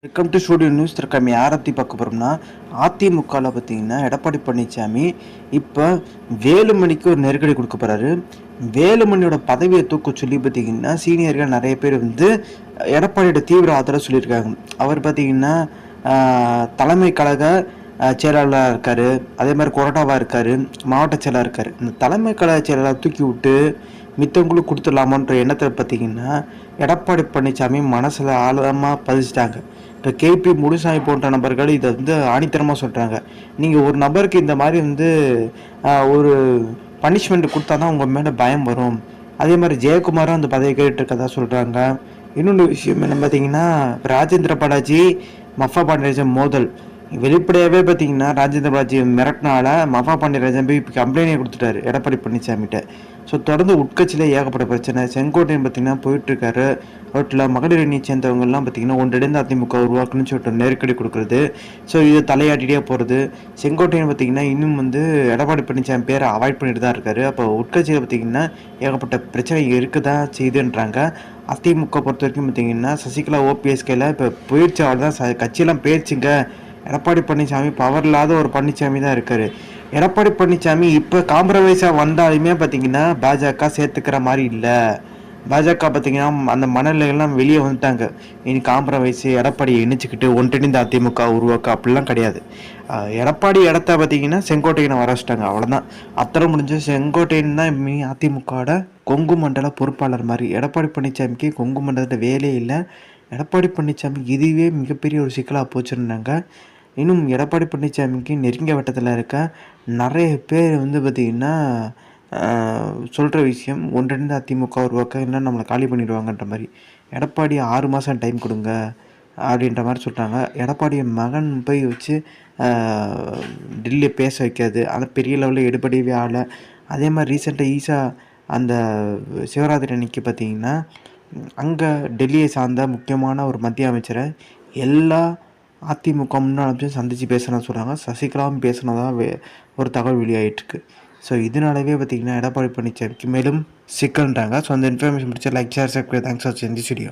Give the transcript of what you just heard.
Welcome to studio news. நம்ம யாரை பற்றி பார்க்க போகிறோம்னா, அதிமுகவில் பார்த்தீங்கன்னா எடப்பாடி பழனிசாமி இப்போ வேலுமணிக்கு ஒரு நெருக்கடி கொடுக்க போகிறாரு. வேலுமணியோட பதவியை தூக்க சொல்லி பார்த்தீங்கன்னா சீனியர்கள் நிறைய பேர் வந்து எடப்பாடியோட தீவிர ஆதரவு சொல்லியிருக்காங்க. அவர் பார்த்தீங்கன்னா தலைமை கழக செயலாளராக இருக்கார், அதே மாதிரி கொறடாவாக இருக்கார், மாவட்ட செயலாளர் இருக்கார். இந்த தலைமை கழக செயலாளர் தூக்கி விட்டு மித்தவங்களுக்கு கொடுத்துடலாமான்ற எண்ணத்தை பார்த்தீங்கன்னா எடப்பாடி பழனிசாமி மனசில் ஆழமாக பதிச்சிட்டாங்க. இப்போ கேபி முனுசாமி போன்ற நபர்கள் இதை வந்து ஆணித்தரமாக சொல்கிறாங்க. நீங்கள் ஒரு நபருக்கு இந்த மாதிரி வந்து ஒரு பனிஷ்மெண்ட் கொடுத்தா தான் உங்கள் மேலே பயம் வரும். அதே மாதிரி ஜெயக்குமாரும் அந்த பதவி கேட்டு இருக்கதா சொல்கிறாங்க. இன்னொன்று விஷயம் என்ன பார்த்தீங்கன்னா, ராஜேந்திர பாலாஜி மஃபா பாண்டியராஜன் மோதல் வெளிப்படையாகவே பார்த்தீங்கன்னா ராஜேந்திர பாலாஜி மிரட்டினால மஃபா பாண்டியராஜன் போய் இப்போ கம்ப்ளைண்டே கொடுத்துட்டாரு எடப்பாடி பழனிசாமிகிட்ட. ஸோ தொடர்ந்து உட்கட்சியில் ஏகப்பட்ட பிரச்சனை. செங்கோட்டையன் பார்த்தீங்கன்னா போயிட்டுருக்காரு. ரோட்டில் மகளிர் அணியை சேர்ந்தவங்கெல்லாம் பார்த்தீங்கன்னா ஒன்றிணைந்து அதிமுக உருவாக்கணும்னு சொல்லிட்டு நெருக்கடி கொடுக்குறது. ஸோ இதை தலையாட்டிகிட்டே போகிறது. செங்கோட்டையன் பார்த்தீங்கன்னா இன்னும் வந்து எடப்பாடி பழனிசாமி பேரை அவாய்ட் பண்ணிட்டு தான் இருக்காரு. அப்போ உட்கட்சியில் பார்த்தீங்கன்னா ஏகப்பட்ட பிரச்சனை இருக்க தான் செய்துன்றாங்க. அதிமுக பொறுத்த வரைக்கும் பார்த்தீங்கன்னா சசிகலா ஓபிஎஸ்கேல இப்போ போயிடுச்சு, அவள் தான் கட்சியெல்லாம் போயிடுச்சுங்க. எடப்பாடி பழனிசாமி பவர் இல்லாத ஒரு பழனிசாமி தான் இருக்கார். எடப்பாடி பழனிசாமி இப்போ காம்ப்ரமைஸாக வந்தாலுமே பார்த்தீங்கன்னா பாஜக சேர்த்துக்கிற மாதிரி இல்லை. பாஜக பார்த்தீங்கன்னா அந்த மனநிலைகள்லாம் வெளியே வந்துட்டாங்க. இனி காம்ப்ரமைஸு எடப்பாடியை இணைச்சிக்கிட்டு ஒன்றிணைந்த அதிமுக உருவாக்க அப்படிலாம் கிடையாது. எடப்பாடி இடத்த பார்த்தீங்கன்னா செங்கோட்டையனை வர வச்சிட்டாங்க, அவ்வளோதான். அத்தனை முடிஞ்சு செங்கோட்டையன் தான் அதிமுகவோட கொங்கு மண்டல பொறுப்பாளர் மாதிரி. எடப்பாடி பழனிசாமிக்கு கொங்கு மண்டலத்தில் வேலையே இல்லை. எடப்பாடி பழனிசாமி இதுவே மிகப்பெரிய ஒரு சிக்கலாக போச்சுருந்தாங்க. இன்னும் எடப்பாடி பழனிசாமிக்கு நெருங்கிய வட்டத்தில் இருக்க நிறைய பேர் வந்து பார்த்திங்கன்னா சொல்கிற விஷயம் ஒன்றிணைந்து அதிமுக உருவாக்க இல்லை நம்மளை காலி பண்ணிடுவாங்கன்ற மாதிரி. எடப்பாடி 6 மாதம் டைம் கொடுங்க அப்படின்ற மாதிரி சொல்கிறாங்க. எடப்பாடிய மகன் போய் வச்சு டெல்லியை பேச வைக்காது, அதை பெரிய லெவலில் எடுபடவே ஆகலை. அதே மாதிரி ரீசெண்டாக ஈசா அந்த சிவராத்திரி அன்னைக்கு பார்த்திங்கன்னா அங்கே டெல்லியை சார்ந்த முக்கியமான ஒரு மத்திய அமைச்சரை எல்லா அதிமுக முன்னாள் அமைச்சர் சந்தித்து பேசணும்னு சொல்கிறாங்க. சசிகலாவும் பேசினதாக ஒரு தகவல் வெளியாகிட்டுருக்கு. ஸோ இதனாலவே பார்த்திங்கன்னா எடப்பாடி பழனிசாமிக்கு மேலும் சிக்கல்ன்றாங்க. ஸோ அந்த இன்ஃபர்மேஷன் பிடிச்சா like, share, subscribe. Thanks for வாட்சிங் தி வீடியோ.